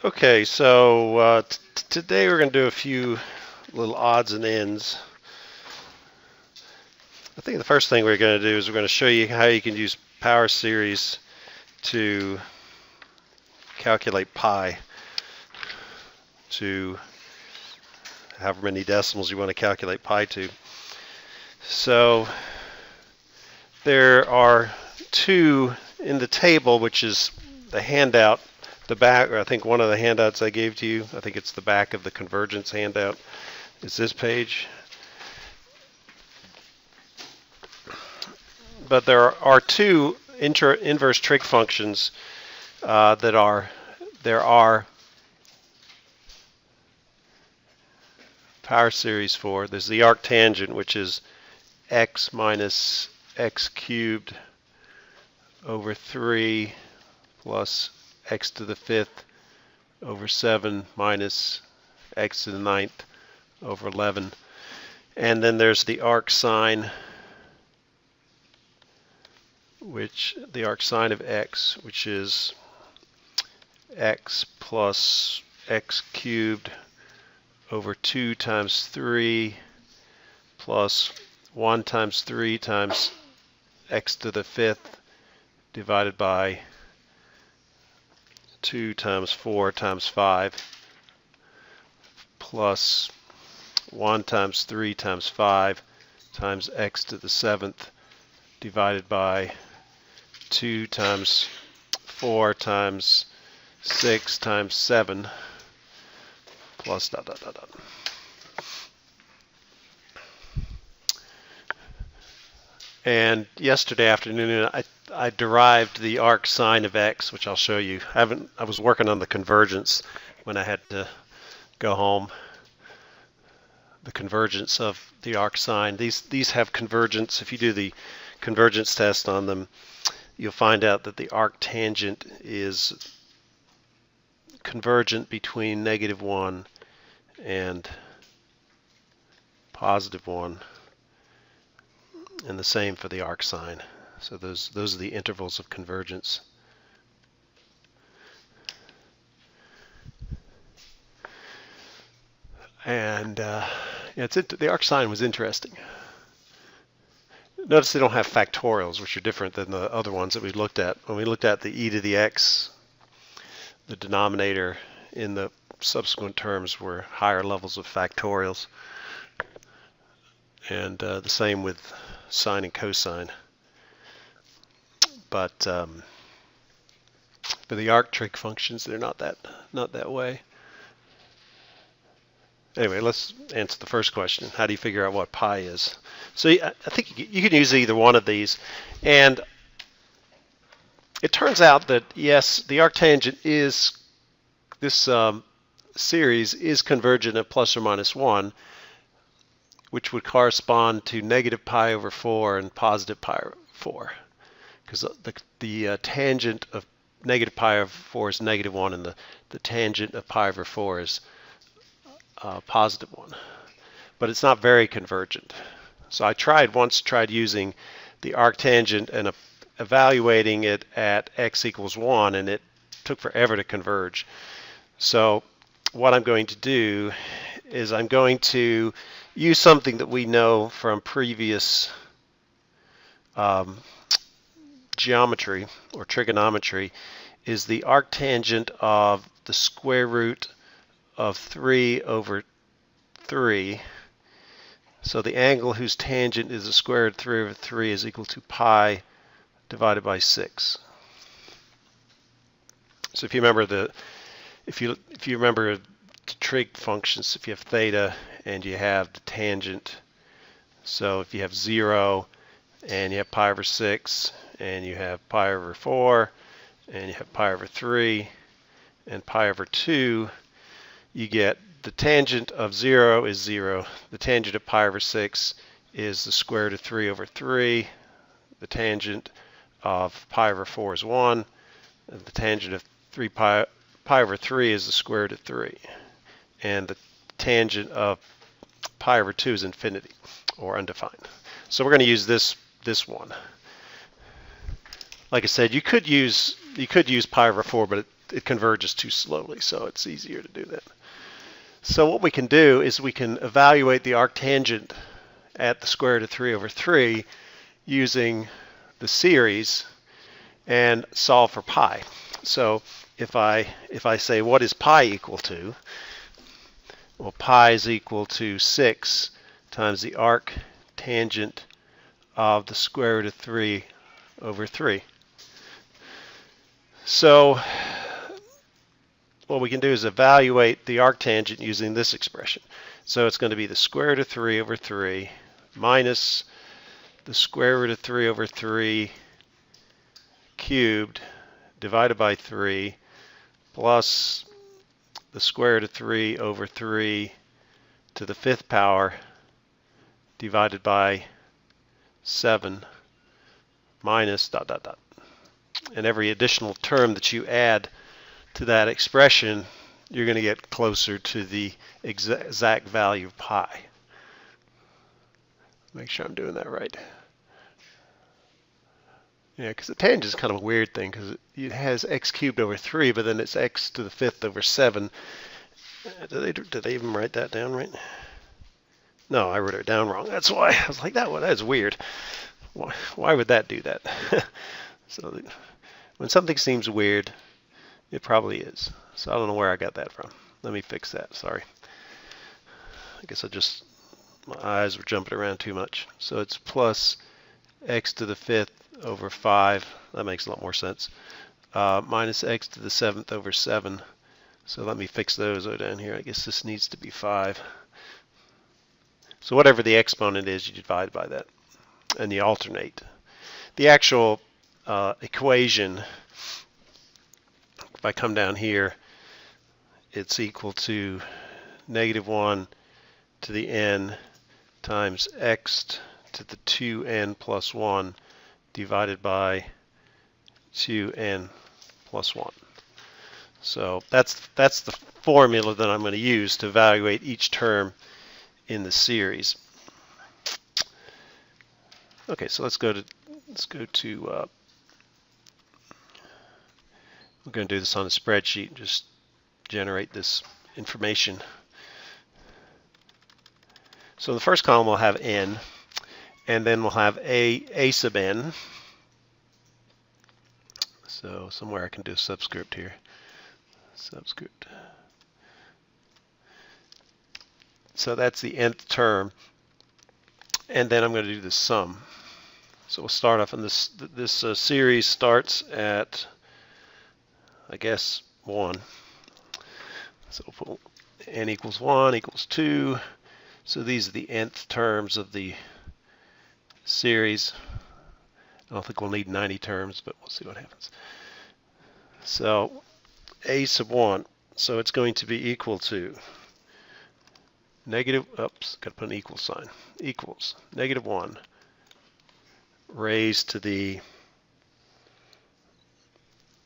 Okay, so today we're going to do a few little odds and ends. I think the first thing we're going to do is we're going to show you how you can use power series to calculate pi to however many decimals you want to calculate pi to. So there are two in the table, which is the handout, the back, or I think one of the handouts I gave to you, I think it's the back of the convergence handout, is this page. But there are two inverse trig functions there are power series for. There's the arctangent, which is x minus x cubed over 3 plus x to the 5th over 7 minus x to the 9th over 11. And then there's the arc sine, which the arc sine of x, which is x plus x cubed over 2 times 3 plus 1 times 3 times x to the 5th divided by 2 times 4 times 5 plus 1 times 3 times 5 times x to the 7th divided by 2 times 4 times 6 times 7 plus dot dot dot dot. And yesterday afternoon I derived the arc sine of x, which I'll show you. I was working on the convergence when I had to go home. The convergence of the arc sine. These have convergence. If you do the convergence test on them, you'll find out that the arctangent is convergent between -1 and +1, and the same for the arc sine. So those are the intervals of convergence. And the arc sine was interesting. Notice they don't have factorials, which are different than the other ones that we looked at. When we looked at the e to the x, the denominator in the subsequent terms were higher levels of factorials. And the same with sine and cosine. But the arc trig functions, they're not that way. Anyway, let's answer the first question. How do you figure out what pi is? So I think you can use either one of these. And it turns out that, yes, the arctangent is, this series is convergent at ±1, which would correspond to -pi/4 and +pi/4. Because the tangent of -pi/4 is -1, and the tangent of pi/4 is +1, but it's not very convergent. So I once tried using the arctangent and evaluating it at x equals 1, and it took forever to converge. So what I'm going to do is I'm going to use something that we know from previous geometry or trigonometry, is the arctangent of the square root of 3 over 3. So the angle whose tangent is the square root of 3 over 3 is equal to pi divided by 6. So if you remember the trig functions, if you have theta and you have the tangent, so if you have 0 and you have pi over 6 and you have pi over 4 and you have pi over 3 and pi over 2, you get the tangent of 0 is 0. The tangent of pi over 6 is the square root of 3 over 3. The tangent of pi over 4 is 1. And the tangent of pi over 3 is the square root of 3. And the tangent of pi over 2 is infinity, or undefined. So we're going to use this one. Like I said, you could use pi over 4, but it converges too slowly, so it's easier to do that. So what we can do is we can evaluate the arctangent at the square root of 3 over 3 using the series and solve for pi. So if I say what is pi equal to, well, pi is equal to 6 times the arctangent of the square root of 3 over 3. So what we can do is evaluate the arctangent using this expression. So it's going to be the square root of 3 over 3 minus the square root of 3 over 3 cubed divided by 3 plus the square root of 3 over 3 to the 5th power divided by 7 minus dot dot dot. And every additional term that you add to that expression, you're going to get closer to the exact value of pi. Make sure I'm doing that right. Yeah, because the tangent is kind of a weird thing, because it has x cubed over 3, but then it's x to the 5th over 7. Did they even write that down right? No, I wrote it down wrong. That's why. I was like, that's weird. Why would that do that? So when something seems weird, it probably is. So I don't know where I got that from. Let me fix that. Sorry. I guess my eyes were jumping around too much. So it's plus x to the 5th over 5. That makes a lot more sense. Minus x to the 7th over 7. So let me fix those down here. I guess this needs to be 5. So whatever the exponent is, you divide by that. And you alternate. The actual equation, if I come down here, it's equal to -1 to the n times x to the 2n plus 1 divided by 2n plus 1. So that's the formula that I'm going to use to evaluate each term in the series. Okay, so let's go to we're going to do this on a spreadsheet and just generate this information. So the first column will have n, and then we'll have a sub n. So somewhere I can do a subscript here. Subscript. So that's the nth term. And then I'm going to do the sum. So we'll start off, and this series starts at, I guess, 1. So we'll put n equals 1 equals 2. So these are the nth terms of the series. I don't think we'll need 90 terms, but we'll see what happens. So a sub 1, so it's going to be equal to negative, oops, got to put an equal sign, equals -1 raised to the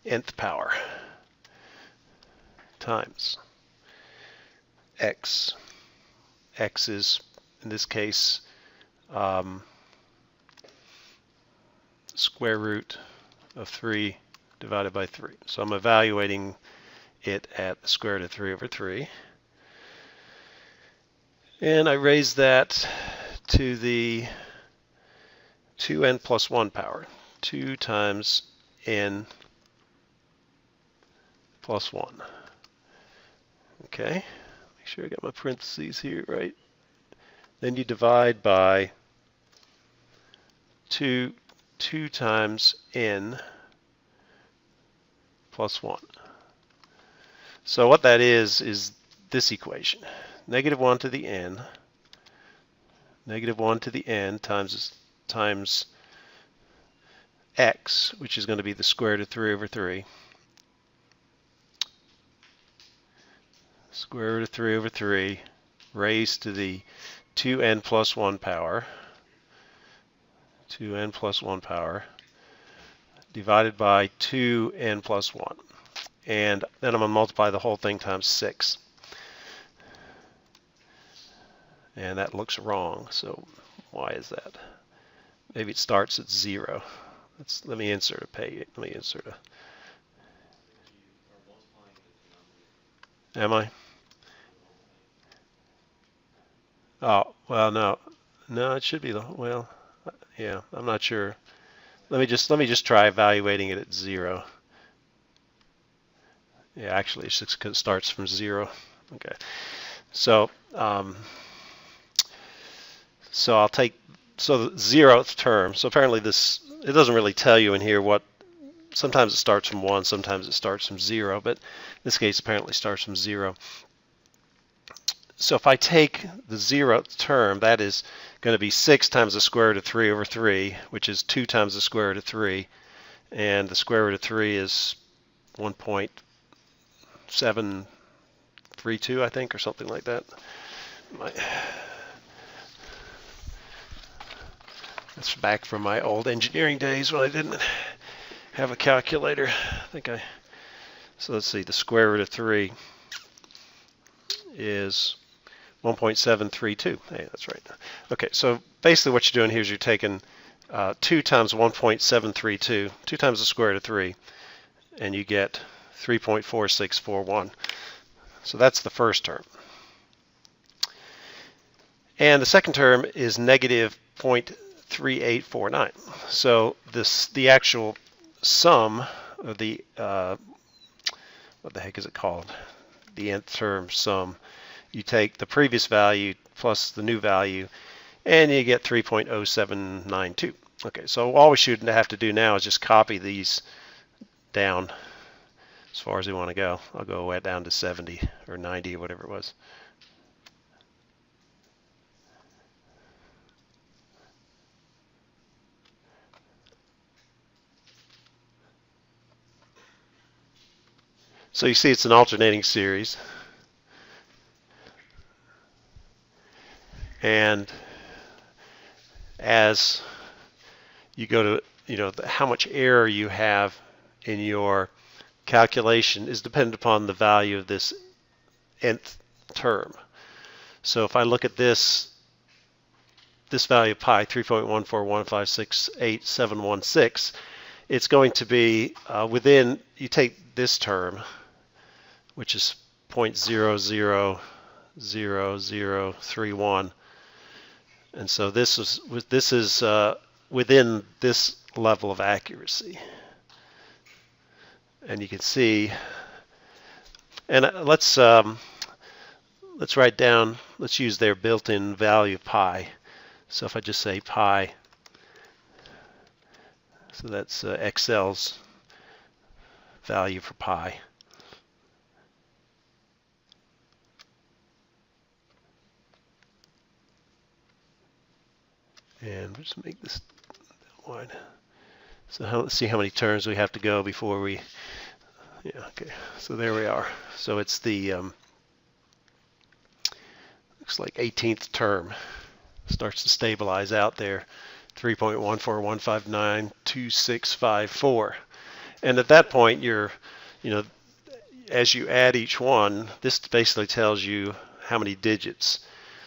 nth power times x. X is, in this case, square root of 3 divided by 3. So I'm evaluating it at the square root of 3 over 3. And I raise that to the 2n plus 1 power. 2 times n plus 1. Okay, make sure I got my parentheses here right. Then you divide by 2 times n plus 1. So what that is this equation. -1 to the n, -1 to the n times x, which is going to be the square root of 3 over 3, square root of 3 over 3 raised to the 2n plus 1 power, 2n plus 1 power, divided by 2n plus 1. And then I'm going to multiply the whole thing times 6. And that looks wrong, so why is that? Maybe it starts at 0. Let me insert a page. Let me insert a Am I? Oh, well, no. No, it should be the, well, yeah, I'm not sure. Let me just try evaluating it at 0. Yeah, actually, it's just 'cause it starts from 0. Okay. So, so I'll take, so the 0th term. So apparently this, it doesn't really tell you in here what, sometimes it starts from 1, sometimes it starts from 0, but in this case apparently starts from 0. So if I take the 0th term, that is going to be 6 times the square root of 3 over 3, which is 2 times the square root of 3, and the square root of 3 is 1.732, I think, or something like that. That's back from my old engineering days when I didn't have a calculator. So let's see, the square root of 3 is 1.732. Hey, that's right. Okay, so basically what you're doing here is you're taking 2 times 1.732, 2 times the square root of 3, and you get 3.4641. So that's the first term. And the second term is negative 0.3849. So the actual sum of the, what the heck is it called? The nth term sum. You take the previous value plus the new value, and you get 3.0792. Okay, so all we should have to do now is just copy these down as far as we want to go. I'll go way down to 70 or 90 or whatever it was. So you see it's an alternating series. And as you go to, how much error you have in your calculation is dependent upon the value of this nth term. So if I look at this value of pi, 3.141568716, it's going to be within, you take this term, which is 0.000031, and so this is within this level of accuracy. And you can see, and let's write down, let's use their built-in value of pi. So if I just say pi, so that's Excel's value for pi. And let's make this wide. So let's see how many turns we have to go before we, yeah, okay. So there we are. So it's the, looks like 18th term. Starts to stabilize out there, 3.141592654. And at that point, you're, as you add each one, this basically tells you how many digits.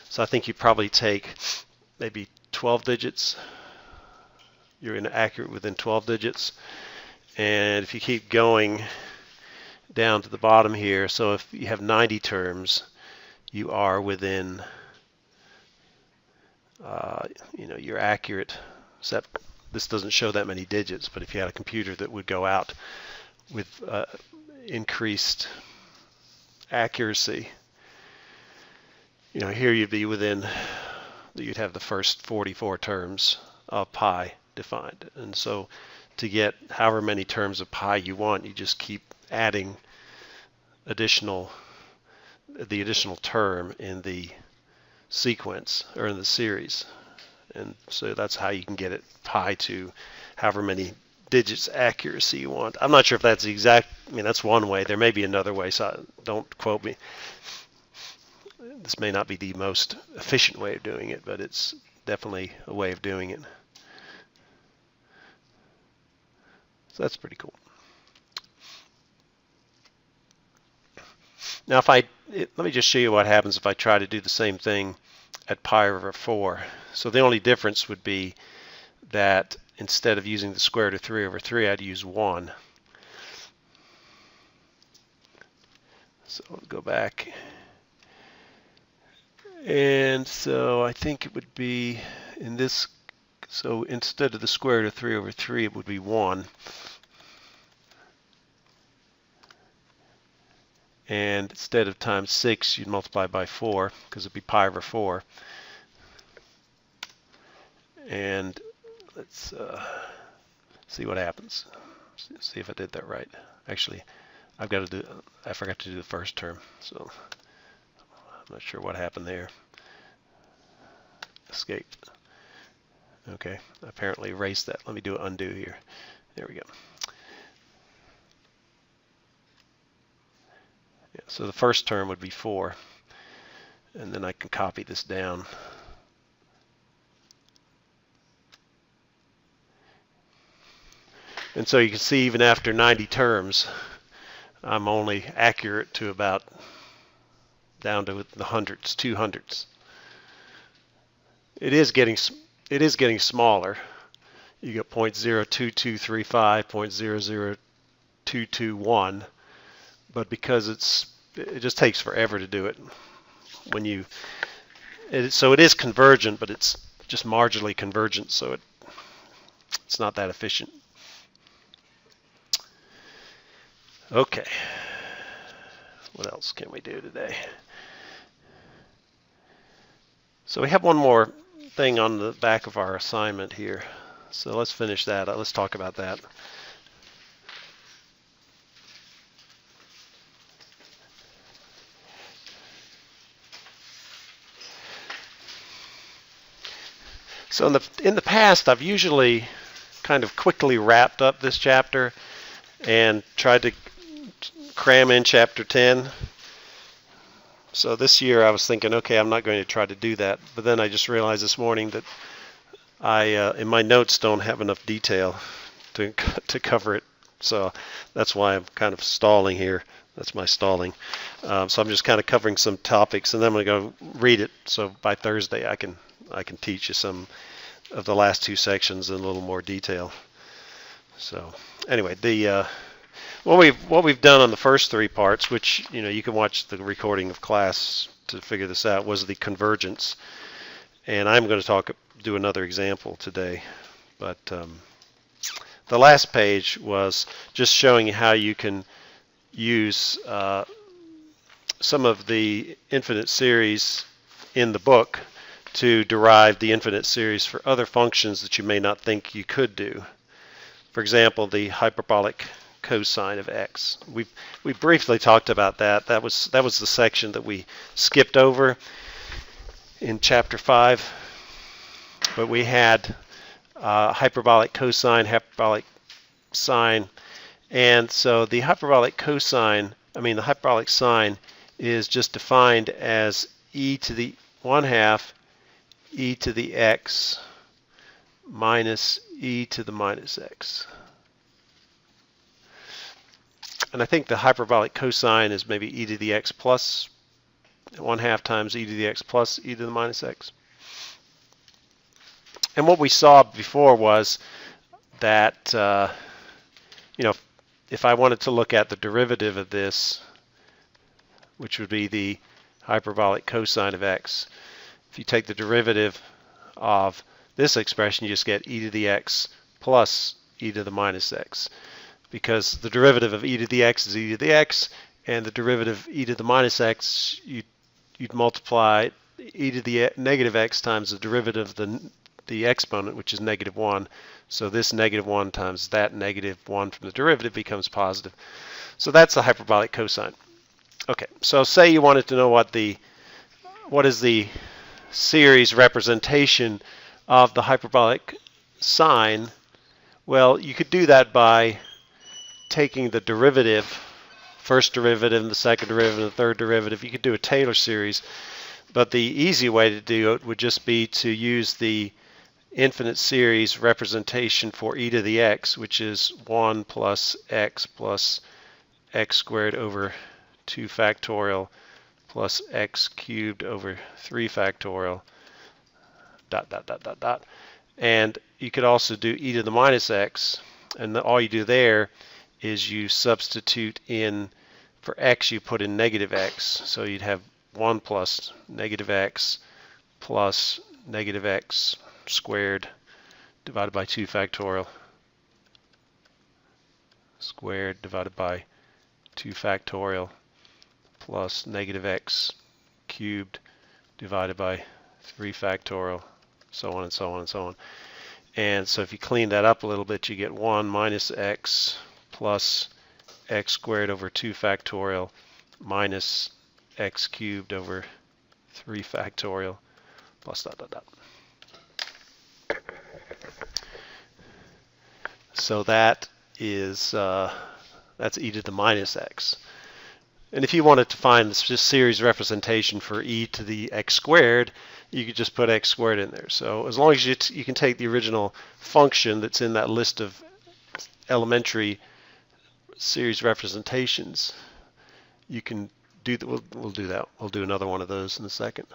So I think you probably take maybe 12 digits. You're inaccurate within 12 digits. And if you keep going down to the bottom here, so if you have 90 terms, you are within, you're accurate, except this doesn't show that many digits, but if you had a computer that would go out with increased accuracy, here you'd be within, you'd have the first 44 terms of pi defined. And so to get however many terms of pi you want, you just keep adding the additional term in the sequence or in the series. And so that's how you can get it pi to however many digits accuracy you want. I'm not sure if that's the exact, that's one way. There may be another way, so don't quote me. This may not be the most efficient way of doing it, but it's definitely a way of doing it. So that's pretty cool. Now let me just show you what happens if I try to do the same thing at pi over 4. So the only difference would be that instead of using the square root of 3 over 3, I'd use 1. So I'll go back. And so I think it would be in this, so instead of the square root of 3 over 3, it would be 1. And instead of times 6, you'd multiply by 4, because it'd be pi over 4. And let's see what happens. See if I did that right. Actually, I forgot to do the first term, so I'm not sure what happened there. Escape. Okay, I apparently erased that. Let me do an undo here. There we go. Yeah, so the first term would be 4, and then I can copy this down. And so you can see even after 90 terms, I'm only accurate to about down to the hundreds, 200ths. It is getting smaller. You get 0.02235, 0.00221, but because it just takes forever to do it. So it is convergent, but it's just marginally convergent, so it's not that efficient. Okay, what else can we do today? So we have one more thing on the back of our assignment here. So let's finish that. Let's talk about that. So in the past, I've usually kind of quickly wrapped up this chapter and tried to cram in chapter 10. So this year I was thinking, okay, I'm not going to try to do that. But then I just realized this morning that I, in my notes, don't have enough detail to cover it. So that's why I'm kind of stalling here. That's my stalling. So I'm just kind of covering some topics, and then I'm going to go read it. So by Thursday I can teach you some of the last 2 sections in a little more detail. So anyway, what we've done on the first 3 parts, which you can watch the recording of class to figure this out, was the convergence. And I'm going to do another example today. But the last page was just showing you how you can use some of the infinite series in the book to derive the infinite series for other functions that you may not think you could do. For example, the hyperbolic cosine of x. We briefly talked about that. That was the section that we skipped over in chapter 5. But we had hyperbolic cosine, hyperbolic sine, and so the hyperbolic sine is just defined as e to the 1/2 e to the x minus e to the minus x. And I think the hyperbolic cosine is maybe e to the x plus 1/2 times e to the x plus e to the minus x. And what we saw before was that, if I wanted to look at the derivative of this, which would be the hyperbolic cosine of x, if you take the derivative of this expression, you just get e to the x plus e to the minus x. Because the derivative of e to the x is e to the x, and the derivative of e to the minus x, you'd multiply e to the negative x times the derivative of the exponent, which is -1. So this -1 times that -1 from the derivative becomes positive. So that's the hyperbolic cosine. Okay, so say you wanted to know what is the series representation of the hyperbolic sine. Well, you could do that by taking the derivative, first derivative, and the second derivative, and the third derivative. You could do a Taylor series, but the easy way to do it would just be to use the infinite series representation for e to the x, which is 1 plus x squared over 2 factorial plus x cubed over 3 factorial dot dot dot dot dot. And you could also do e to the minus x, and all you do there is you substitute in for x you put in negative x. So you'd have 1 plus negative x plus negative x squared divided by 2 factorial squared divided by 2 factorial plus negative x cubed divided by 3 factorial, so on and so on and so on. And so if you clean that up a little bit, you get 1 minus x plus x squared over 2 factorial minus x cubed over 3 factorial plus dot dot dot. So that is that's e to the minus x. And if you wanted to find this just series representation for e to the x squared, you could just put x squared in there. So as long as you can take the original function that's in that list of elementary series representations, you can do that. We'll do that. We'll do another one of those in a second.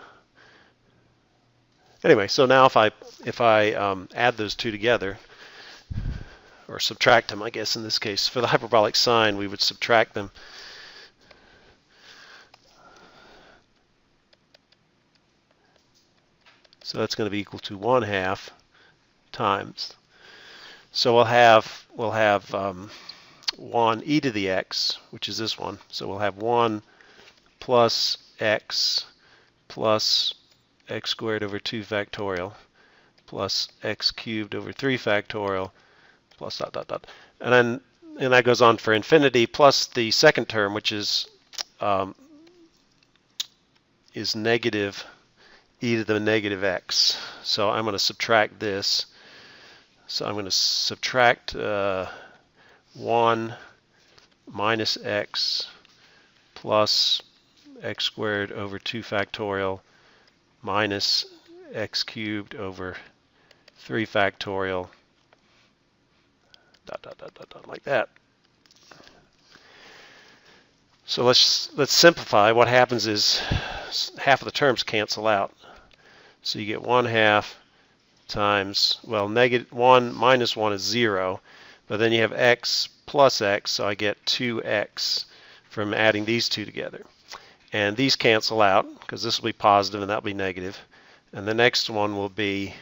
Anyway, so now if I add those two together, or subtract them, I guess in this case, for the hyperbolic sine, we would subtract them. So that's going to be equal to 1/2 times. So we'll have 1 e to the x, which is this one. So we'll have 1 plus x squared over 2 factorial plus x cubed over 3 factorial plus dot dot dot. And that goes on for infinity, plus the second term, which is negative e to the negative x. So I'm going to subtract this. So I'm going to subtract 1 minus x plus x squared over 2 factorial minus x cubed over 3 factorial dot dot dot dot dot, like that. So let's simplify. What happens is half of the terms cancel out. So you get 1/2 times, well, negative 1 minus 1 is 0, but then you have x plus x, so I get 2x from adding these two together. And these cancel out because this will be positive and that will be negative. And the next one will be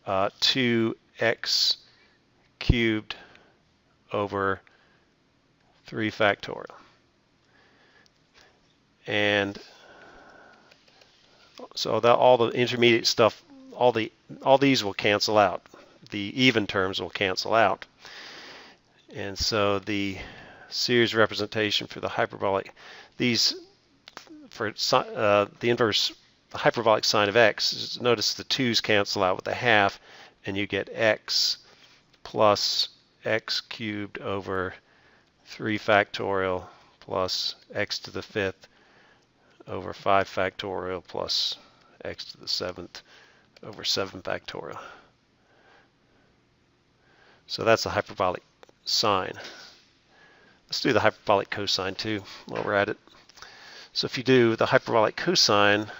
2x cubed over 3 factorial. And so all the intermediate stuff, all these will cancel out. The even terms will cancel out. And so the series representation for the hyperbolic, for the inverse, the hyperbolic sine of x, notice the 2's cancel out with the half, and you get x plus x cubed over 3 factorial plus x to the 5th over 5 factorial plus x to the 7th over 7 factorial. So that's the hyperbolic sine. Let's do the hyperbolic cosine too while we're at it. So if you do the hyperbolic cosine,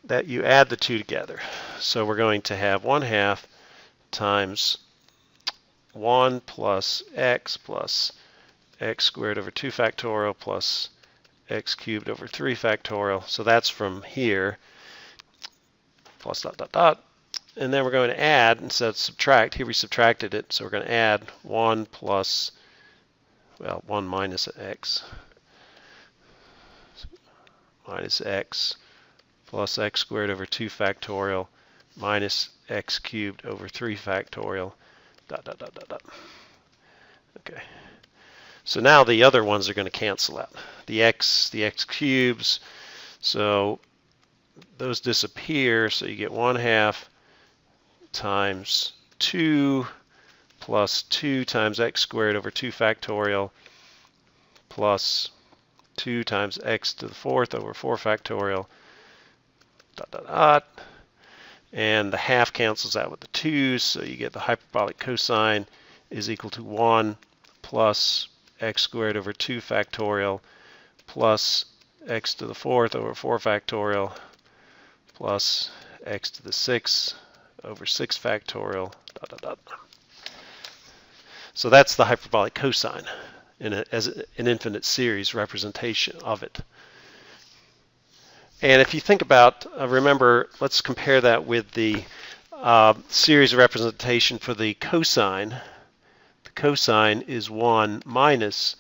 that you add the two together. So we're going to have 1/2 times 1 plus x squared over 2 factorial plus x cubed over 3 factorial. So that's from here, plus dot dot dot. And then we're going to add, instead of subtract, here we subtracted it, so we're going to add 1 plus, well, 1 minus x plus x squared over 2 factorial minus x cubed over 3 factorial dot dot dot dot dot. Okay. So now the other ones are going to cancel out. The x cubes, so those disappear, so you get 1/2 times 2 plus 2 times x squared over 2 factorial plus 2 times x to the 4th over 4 factorial dot dot dot. And the half cancels out with the 2's, so you get the hyperbolic cosine is equal to 1 plus x squared over 2 factorial plus x to the 4th over 4 factorial plus x to the 6th over 6 factorial dot dot dot. So that's the hyperbolic cosine. as an infinite series representation of it. And if you think about, remember, let's compare that with the series representation for the cosine. The cosine is 1 minus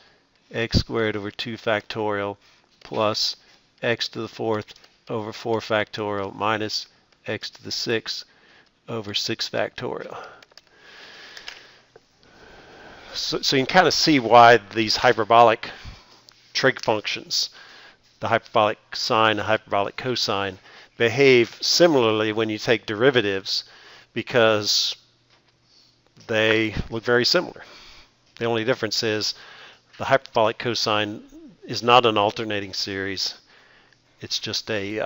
x squared over 2 factorial plus x to the 4th over 4 factorial minus x to the 6th over 6 factorial. So you can kind of see why these hyperbolic trig functions, the hyperbolic sine and hyperbolic cosine, behave similarly when you take derivatives, because they look very similar. The only difference is the hyperbolic cosine is not an alternating series. It's just it's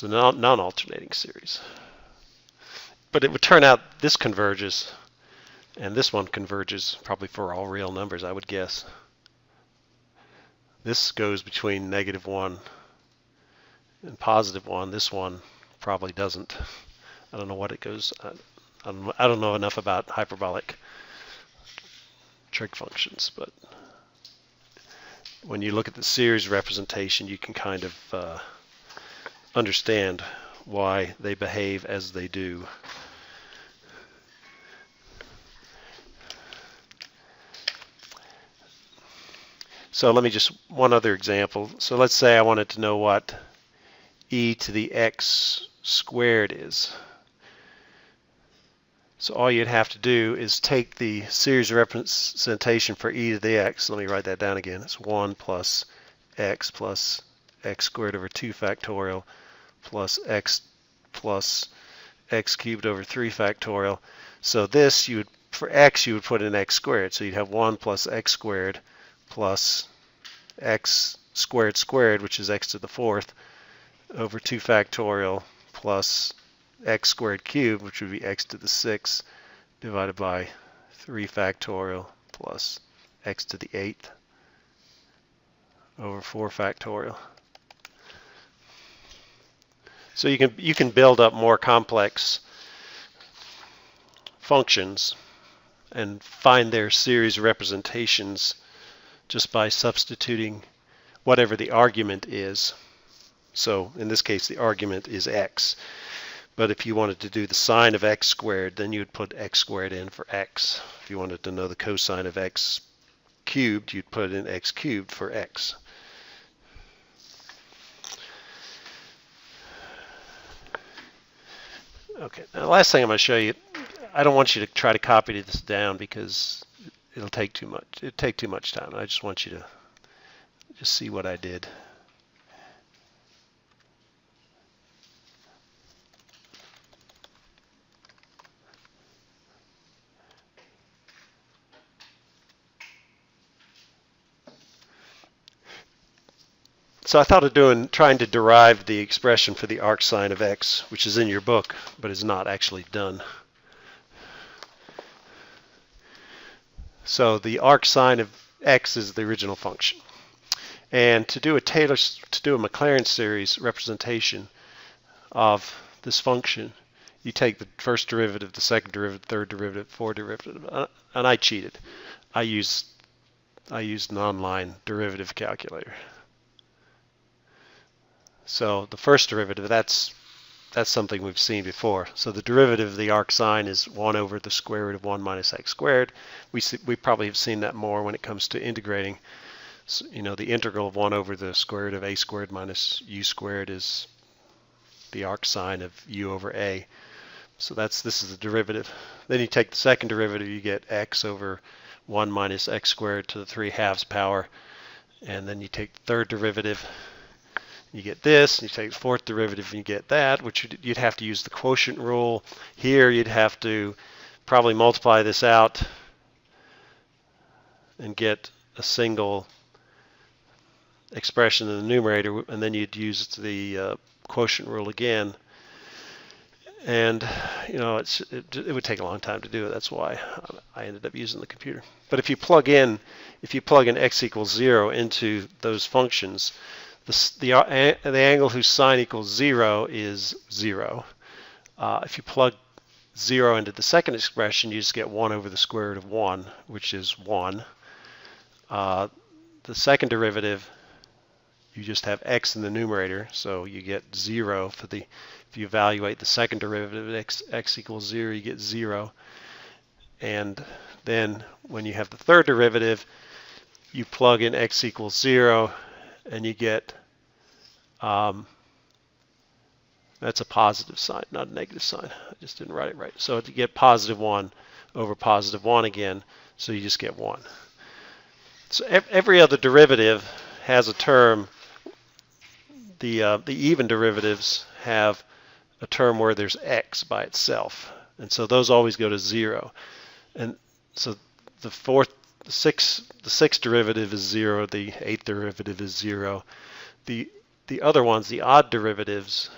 a non-alternating series. But it would turn out this converges, and this one converges probably for all real numbers, I would guess. This goes between -1 and +1. This one probably doesn't. I don't know what it goes. I don't know enough about hyperbolic trig functions, but when you look at the series representation, you can kind of understand why they behave as they do. So let me just, one other example. So let's say I wanted to know what e to the x squared is. So all you'd have to do is take the series representation for e to the x. Let me write that down again. It's 1 plus x squared over 2 factorial plus x cubed over 3 factorial. So this, for x, you would put in x squared. So you'd have 1 plus x squared plus x squared squared, which is x to the 4th, over 2 factorial plus x squared cubed, which would be x to the 6th, divided by 3 factorial plus x to the 8th over 4 factorial. So you can build up more complex functions and find their series representations just by substituting whatever the argument is. So in this case, the argument is x. But if you wanted to do the sine of x squared, then you would put x squared in for x. If you wanted to know the cosine of x cubed, you'd put in x cubed for x. Okay, now the last thing I'm going to show you, I don't want you to try to copy this down because it'll take too much. It'll take too much time. I just want you to just see what I did. So I thought of trying to derive the expression for the arc sine of x, which is in your book, but is not actually done. So the arc sine of x is the original function. And to do a Maclaurin series representation of this function, you take the first derivative, the second derivative, third derivative, fourth derivative, and I cheated. I used non-line derivative calculator. So the first derivative, that's something we've seen before. So the derivative of the arc sine is 1 over the square root of 1 minus x squared. We probably have seen that more when it comes to integrating. So, the integral of 1 over the square root of a squared minus u squared is the arc sine of u over a. So this is the derivative. Then you take the second derivative, you get x over 1 minus x squared to the 3/2 power. And then you take the third derivative, you get this, and you take the fourth derivative and you get that, which you'd have to use the quotient rule. Here you'd have to probably multiply this out and get a single expression in the numerator, and then you'd use the quotient rule again. And it would take a long time to do it. That's why I ended up using the computer. But if you plug in x equals 0 into those functions, the angle whose sine equals 0 is 0. If you plug 0 into the second expression, you just get 1 over the square root of 1, which is 1. The second derivative, you just have x in the numerator, so you get 0 for the, if you evaluate the second derivative at x equals 0, you get 0. And then when you have the third derivative, you plug in x equals 0, and you get, that's a positive sign, not a negative sign. I just didn't write it right. So you get positive 1 over positive 1 again, so you just get 1. So every other derivative has a term. The even derivatives have a term where there's x by itself, and so those always go to 0. And so the sixth derivative is 0. The eighth derivative is 0. The other ones, the odd derivatives,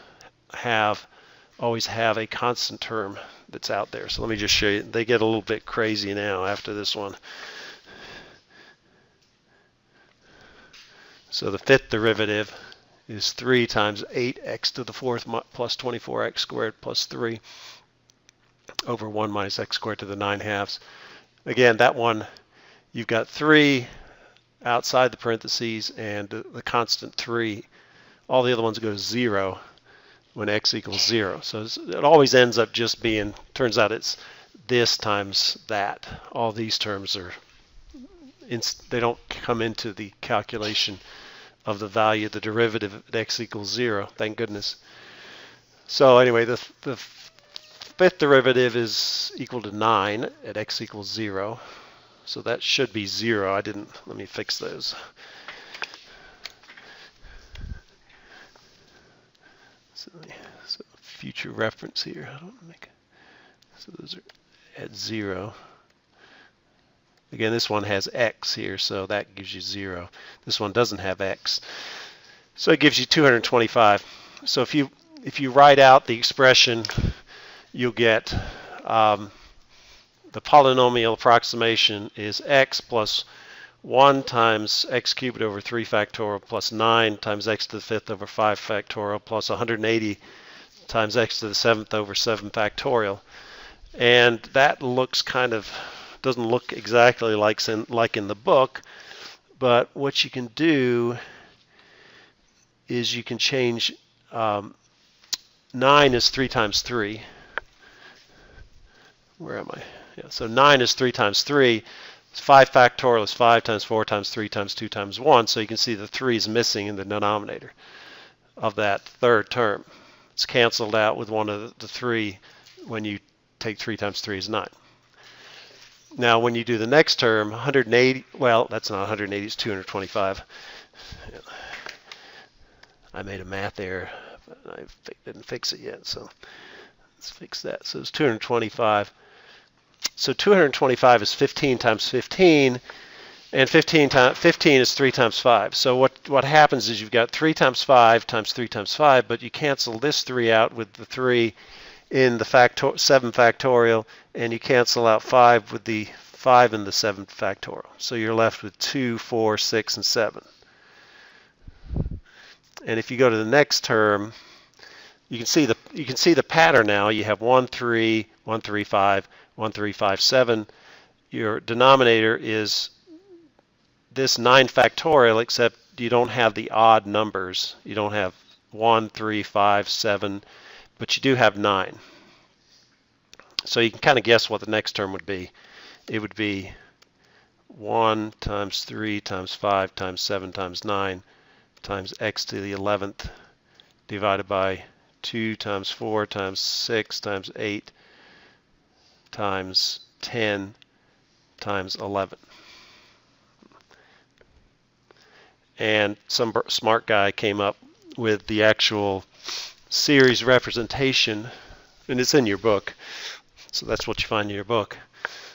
always have a constant term that's out there. So let me just show you. They get a little bit crazy now after this one. So the fifth derivative is 3 times 8x to the fourth plus 24x squared plus 3 over 1 minus x squared to the 9/2. Again, that one, you've got 3 outside the parentheses and the constant 3. All the other ones go to 0 when x equals 0. So it always ends up just being, turns out it's this times that. All these terms are, they don't come into the calculation of the value of the derivative at x equals 0, thank goodness. So anyway, the fifth derivative is equal to 9 at x equals 0. So that should be 0. Let me fix those. So future reference here. So those are at 0. Again, this one has x here, so that gives you 0. This one doesn't have x. So it gives you 225. So if you write out the expression, you'll get the polynomial approximation is x plus 1 times x cubed over 3 factorial plus 9 times x to the 5th over 5 factorial plus 180 times x to the 7th over 7 factorial. And that looks doesn't look exactly like in the book, but what you can do is you can change 9 is 3 times 3. Where am I? Yeah, so 9 is 3 times 3. 5 factorial is 5 times 4 times 3 times 2 times 1. So you can see the 3 is missing in the denominator of that third term. It's canceled out with one of the 3 when you take 3 times 3 is 9. Now, when you do the next term, 180, well, that's not 180, it's 225. I made a math error, but I didn't fix it yet, so let's fix that. So it's 225. So 225 is 15 times 15, and 15 is 3 times 5. So what happens is you've got 3 times 5 times 3 times 5, but you cancel this 3 out with the 3 in the 7 factorial, and you cancel out 5 with the 5 in the 7 factorial. So you're left with 2, 4, 6, and 7. And if you go to the next term, you can see the pattern now. You have 1, 3, 1, 3, 5, 1, 3, 5, 7. Your denominator is this 9 factorial, except you don't have the odd numbers. You don't have 1, 3, 5, 7. But you do have 9. So you can kind of guess what the next term would be. It would be 1 times 3 times 5 times 7 times 9 times x to the 11th divided by 2 times 4 times 6 times 8 times 10 times 11. And some smart guy came up with the actual series representation, and it's in your book, so that's what you find in your book.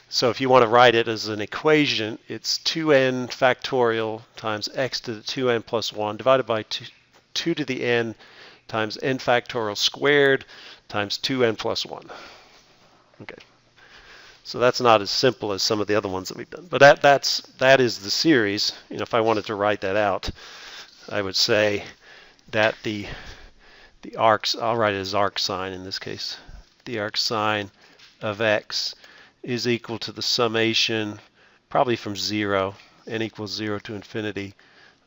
So if you want to write it as an equation, it's 2n factorial times x to the 2n plus 1 divided by 2 to the n times n factorial squared times 2n plus 1. Okay, so that's not as simple as some of the other ones that we've done, but that is the series. You know, if I wanted to write that out, I would say that the arcs, I'll write it as arc sine in this case. The arc sine of x is equal to the summation, probably from 0, n equals 0 to infinity,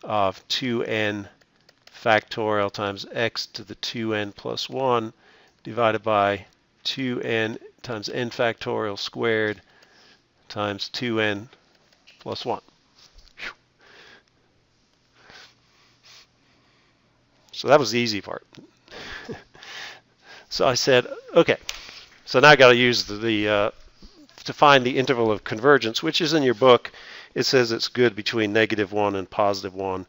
of 2n factorial times x to the 2n plus 1 divided by 2n times n factorial squared times 2n plus 1. So that was the easy part. So I said, okay, so now I got to use to find the interval of convergence, which is in your book. It says it's good between -1 and +1,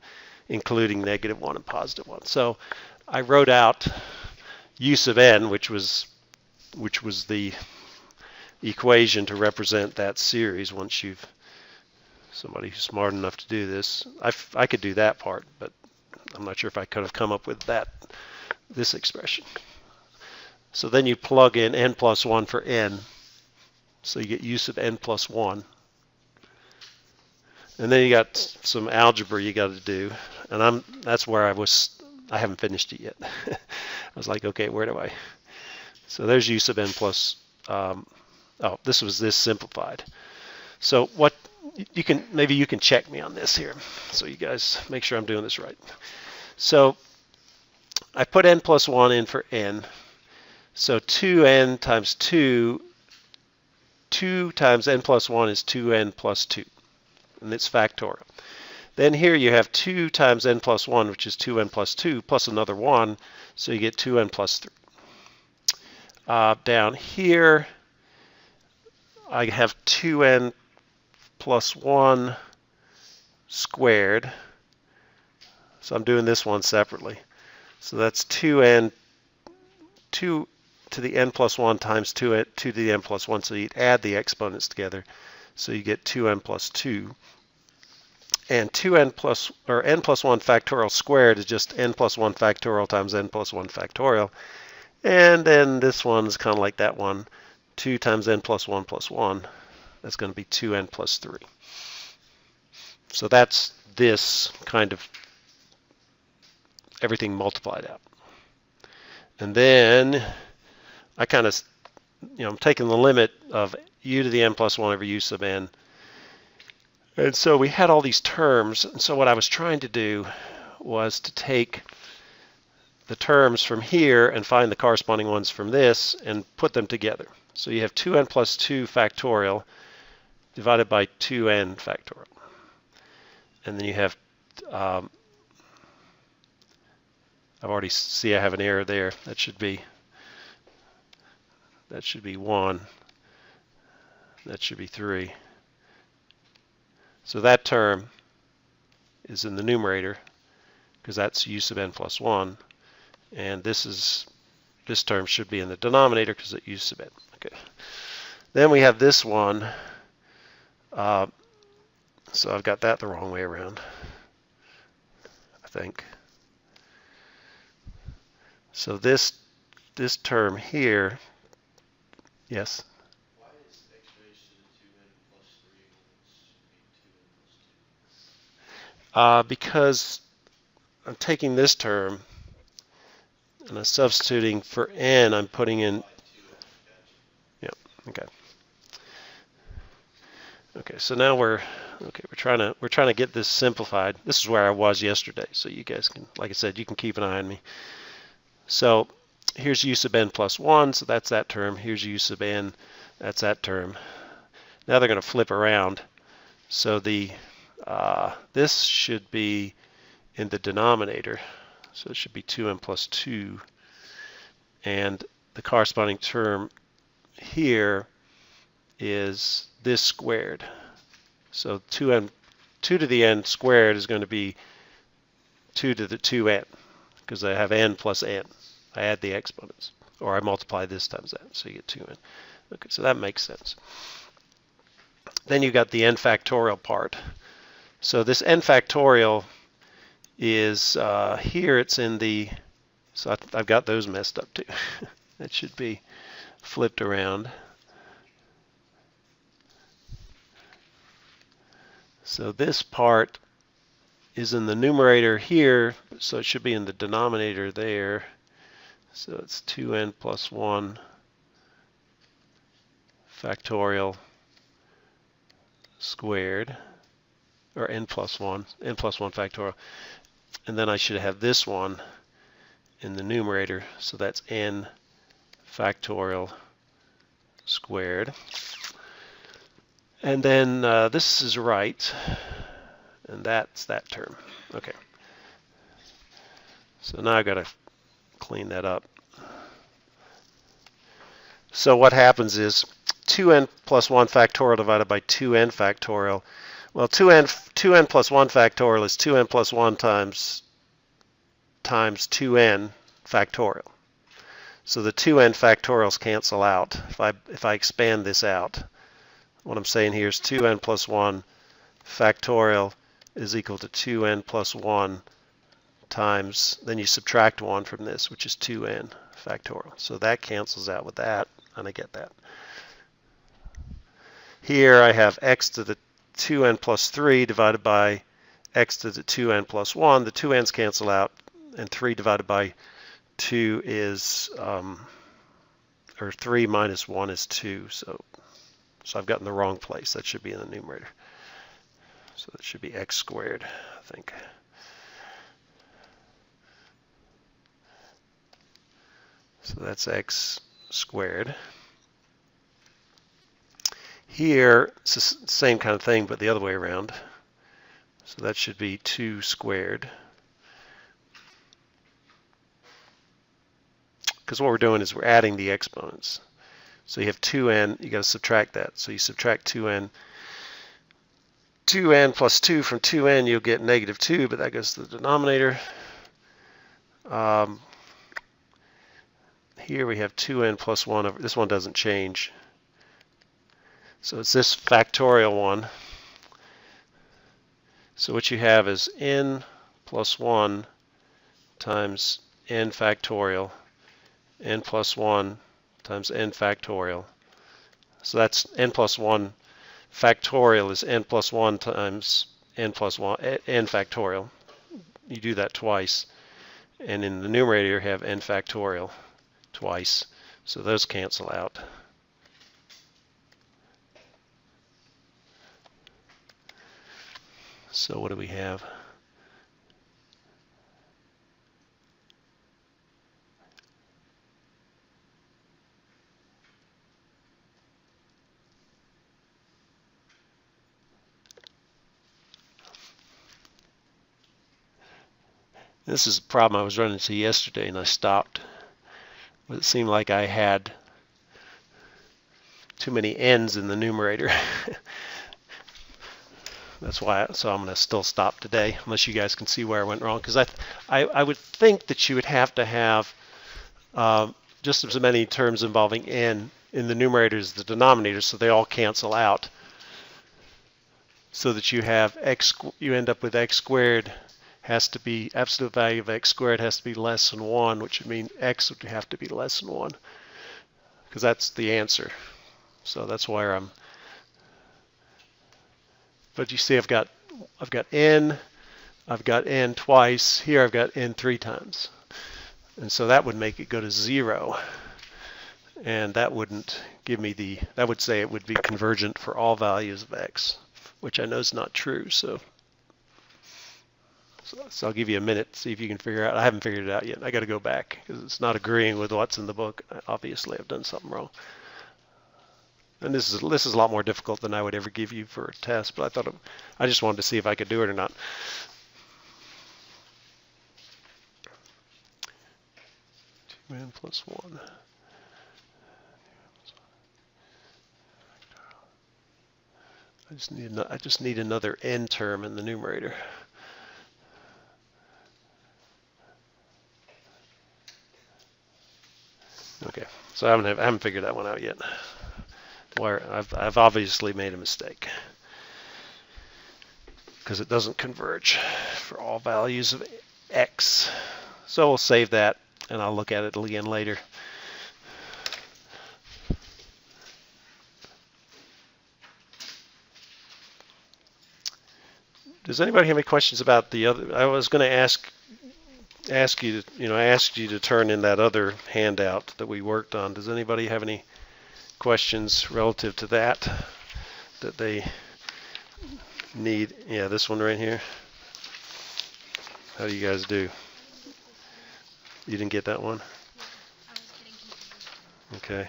including -1 and +1. So I wrote out u sub n, which was the equation to represent that series. Once you've somebody who's smart enough to do this, I could do that part, but I'm not sure if I could have come up with this expression. So then you plug in n plus 1 for n, so you get u sub n plus 1. And then you got some algebra you got to do, and that's where I haven't finished it yet. I was like, okay, where do I? So there's u sub n plus. This was this simplified. So what maybe you can check me on this here, so you guys make sure I'm doing this right. So I put n plus 1 in for n. So 2n times 2 times n plus 1 is 2n plus 2, and it's factorial. Then here you have 2 times n plus 1, which is 2n plus 2, plus another 1, so you get 2n plus 3. Down here, I have 2n plus 1 squared. So I'm doing this one separately. So that's 2 to the n plus 1 times 2 to the n plus 1. So you add the exponents together. So you get 2n plus 2. And n plus 1 factorial squared is just n plus 1 factorial times n plus 1 factorial. And then this one is kind of like that one. 2 times n plus 1 plus 1. That's going to be 2n plus 3. So that's this kind of everything multiplied out. And then I kind of, I'm taking the limit of u to the n plus 1 over u sub n. And so we had all these terms. And so what I was trying to do was to take the terms from here and find the corresponding ones from this and put them together. So you have 2n plus 2 factorial divided by 2n factorial. And then you have, I already see I have an error there. That should be 1. That should be 3. So that term is in the numerator because that's u sub n plus 1. And this term should be in the denominator because it's u sub n. Okay. Then we have this one. So I've got that the wrong way around, I think. So this term here, yes? Why is x raised to the 2n plus 3 when it should be 2n plus 2? Because I'm taking this term and I'm substituting for n, I'm putting in. Yeah, okay. Okay, so now we're trying to get this simplified. This is where I was yesterday, so you guys can, like I said, you can keep an eye on me. So here's u sub n plus 1, so that's that term. Here's u sub n, that's that term. Now they're going to flip around. So this should be in the denominator. So it should be 2n plus 2. And the corresponding term here is this squared. So 2 to the n squared is going to be 2 to the 2n because I have n plus n. I add the exponents, or I multiply this times that, so you get 2n. Okay, so that makes sense. Then you got the n factorial part. So this n factorial is here. It's in the. So I've got those messed up too. That should be flipped around. So this part is in the numerator here, so it should be in the denominator there. So it's 2n plus 1 factorial squared, or n plus 1 factorial. And then I should have this one in the numerator, so that's n factorial squared. And then this is right, and that's that term. Okay. So now I've got to clean that up. So what happens is 2n plus 1 factorial divided by 2n factorial. Well, 2n plus 1 factorial is 2n plus 1 times 2n factorial. So the 2n factorials cancel out. If I expand this out, what I'm saying here is 2n plus 1 factorial is equal to 2n plus 1 times, then you subtract 1 from this, which is 2n factorial. So that cancels out with that, and I get that. Here I have x to the 2n plus 3 divided by x to the 2n plus 1. The 2n's cancel out, and 3 divided by 2 is, or 3 minus 1 is 2. So I've gotten the wrong place. That should be in the numerator. So that should be x squared, I think. So that's x squared. Here, it's the same kind of thing, but the other way around. So that should be 2 squared. Because what we're doing is we're adding the exponents. So you have 2n, you got to subtract that. So you subtract 2n. 2n plus 2 from 2n, you'll get negative 2, but that goes to the denominator. Here we have 2n plus 1 over, this one doesn't change. So it's this factorial one. So what you have is n plus 1 times n factorial, n plus 1 times n factorial. So that's n plus 1 factorial is n plus 1 times n plus 1, n factorial. You do that twice. And in the numerator you have n factorial twice. So those cancel out. So what do we have? This is a problem I was running into yesterday, and I stopped. It seemed like I had too many n's in the numerator. That's why, so I'm going to still stop today, unless you guys can see where I went wrong. Because I would think that you would have to have just as many terms involving n in the numerator as the denominator, so they all cancel out. So that you have x, you end up with x squared has to be, absolute value of x squared has to be less than 1, which would mean x would have to be less than 1, because that's the answer. So that's why I'm, but you see I've got n twice, here I've got n 3 times. And so that would make it go to 0. And that wouldn't give me the, that would say it would be convergent for all values of x, which I know is not true. So I'll give you a minute, see if you can figure out. I haven't figured it out yet. I got to go back because it's not agreeing with what's in the book. Obviously, I've done something wrong. And this is a lot more difficult than I would ever give you for a test, but I just wanted to see if I could do it or not. N plus 1. I just need another n term in the numerator. Okay, so I haven't figured that one out yet. Where I've obviously made a mistake because it doesn't converge for all values of x. So we'll save that, and I'll look at it again later. Does anybody have any questions about the other? I was going to ask you to turn in that other handout that we worked on. Does anybody have any questions relative to that they need? Yeah, this one right here. How do you guys do? You didn't get that one? Okay.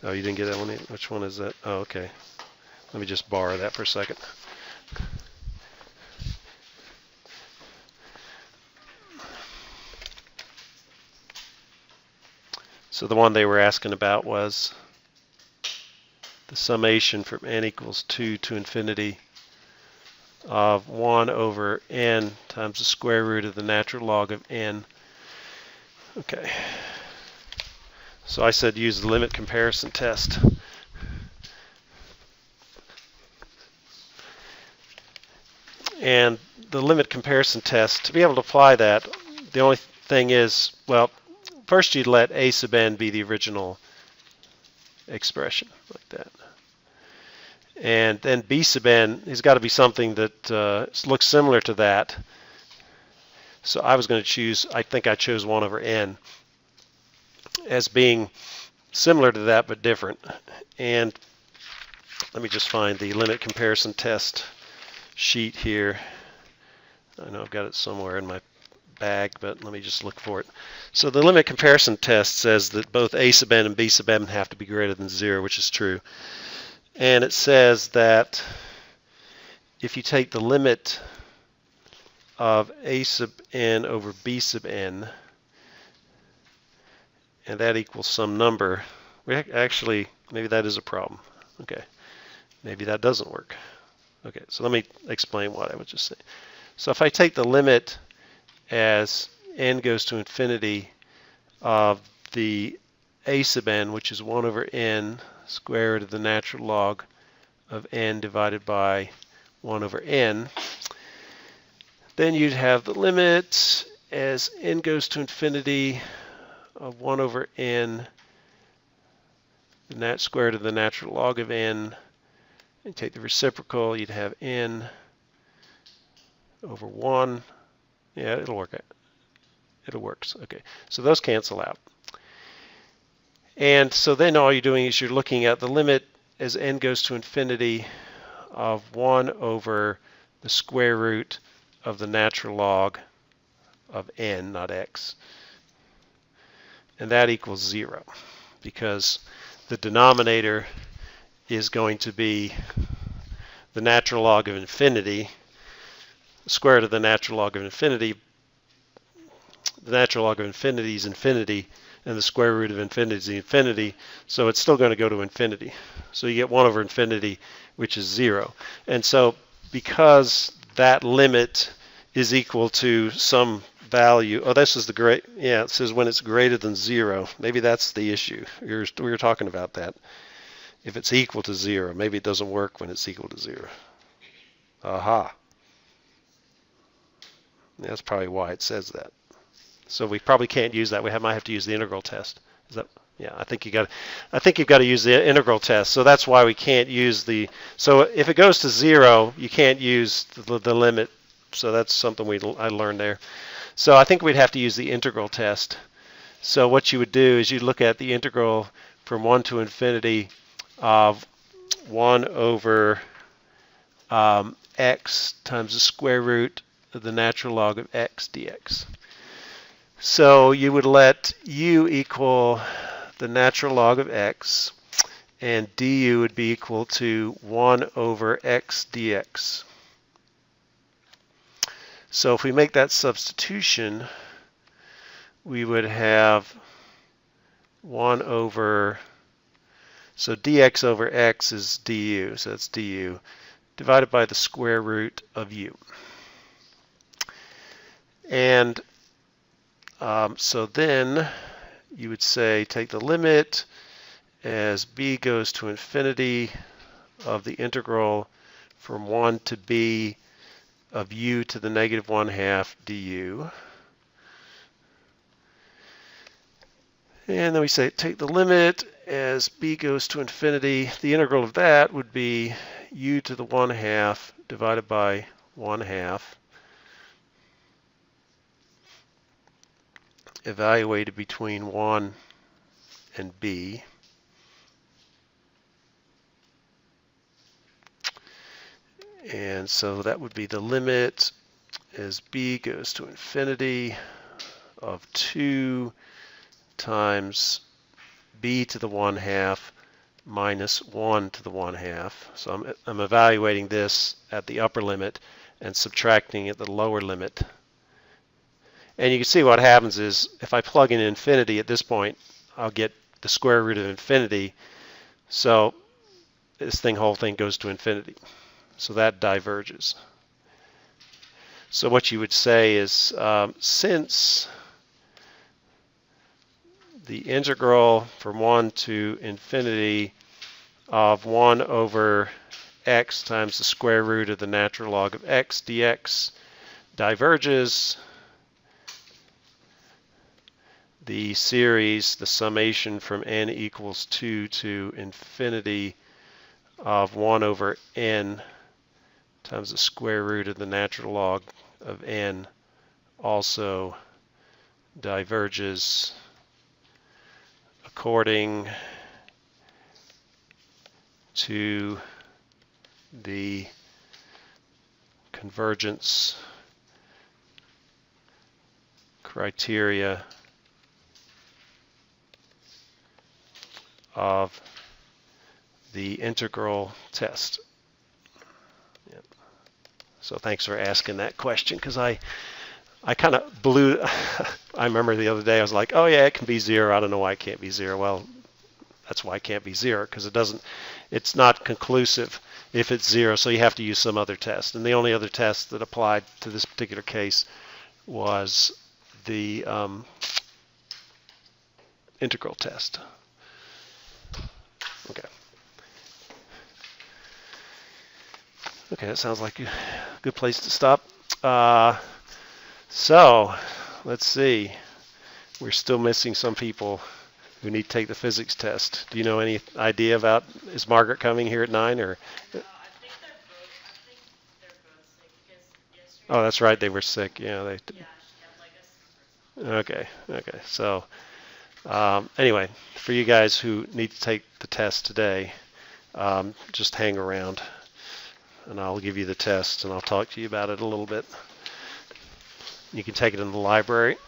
Oh, you didn't get that one either? Which one is that? Oh, okay. Let me just borrow that for a second. So the one they were asking about was the summation from n equals 2 to infinity of 1 over n times the square root of the natural log of n. Okay. So I said use the limit comparison test. And the limit comparison test, to be able to apply that, the only thing is, well, first you'd let a sub n be the original expression, like that. And then b sub n has got to be something that looks similar to that. So I was going to choose, I think I chose 1 over n as being similar to that but different. And let me just find the limit comparison test sheet here. I know I've got it somewhere in my bag, but let me just look for it. So the limit comparison test says that both a sub n and b sub n have to be greater than 0, which is true. And it says that if you take the limit of a sub n over b sub n, and that equals some number, actually, maybe that is a problem. Okay, maybe that doesn't work. Okay, so let me explain what I was just saying. So if I take the limit as n goes to infinity of the a sub n, which is 1 over n square root of the natural log of n divided by 1 over n, then you'd have the limit as n goes to infinity of 1 over n, the square root of the natural log of n, and take the reciprocal, you'd have n over 1. Yeah, it'll work. It'll work. Okay, so those cancel out. And so then all you're doing is you're looking at the limit as n goes to infinity of 1 over the square root of the natural log of n, not x. And that equals 0 because the denominator is going to be the natural log of infinity, the square root of the natural log of infinity. The natural log of infinity is infinity, and the square root of infinity is infinity, so it's still going to go to infinity. So you get 1 over infinity, which is 0. And so because that limit is equal to some value, oh, this is the great, yeah, it says when it's greater than 0. Maybe that's the issue. We were talking about that. If it's equal to 0, maybe it doesn't work when it's equal to 0. Aha. That's probably why it says that. So we probably can't use that. We might have to use the integral test. Is that? Yeah, I think you've got to use the integral test. So that's why we can't use the. So if it goes to 0, you can't use the limit. So that's something I learned there. So I think we'd have to use the integral test. So what you would do is you look at the integral from 1 to infinity of 1 over x times the square root of the natural log of x dx. So you would let u equal the natural log of x, and du would be equal to 1 over x dx. So if we make that substitution, we would have 1 over, so dx over x is du, so that's du, divided by the square root of u. And so then you would say take the limit as b goes to infinity of the integral from 1 to b of u to the negative 1/2 du. And then we say take the limit as b goes to infinity. The integral of that would be u to the 1/2 divided by 1/2 evaluated between 1 and b. And so that would be the limit as b goes to infinity of 2 times b to the 1/2 minus 1 to the 1/2. So I'm evaluating this at the upper limit and subtracting at the lower limit. And you can see what happens is if I plug in infinity at this point, I'll get the square root of infinity. So this whole thing goes to infinity. So that diverges. So what you would say is since the integral from 1 to infinity of 1 over x times the square root of the natural log of x dx diverges, the series, the summation from n equals 2 to infinity of 1 over n times the square root of the natural log of n also diverges according to the convergence criteria of the integral test. Yep. So thanks for asking that question, because I kind of blew. I remember the other day I was like, oh yeah, it can be 0. I don't know why it can't be 0. Well, that's why it can't be 0, because it's not conclusive if it's 0, so you have to use some other test. And the only other test that applied to this particular case was the integral test. Okay. Okay, that sounds like a good place to stop. So, let's see. We're still missing some people who need to take the physics test. Do you know any idea about, is Margaret coming here at 9 or? I think they're both sick because yesterday. Oh, that's right, they were sick. Yeah, Yeah, she had like a summer. Okay. So, anyway, for you guys who need to take the test today, just hang around, and I'll give you the test, and I'll talk to you about it a little bit. You can take it in the library.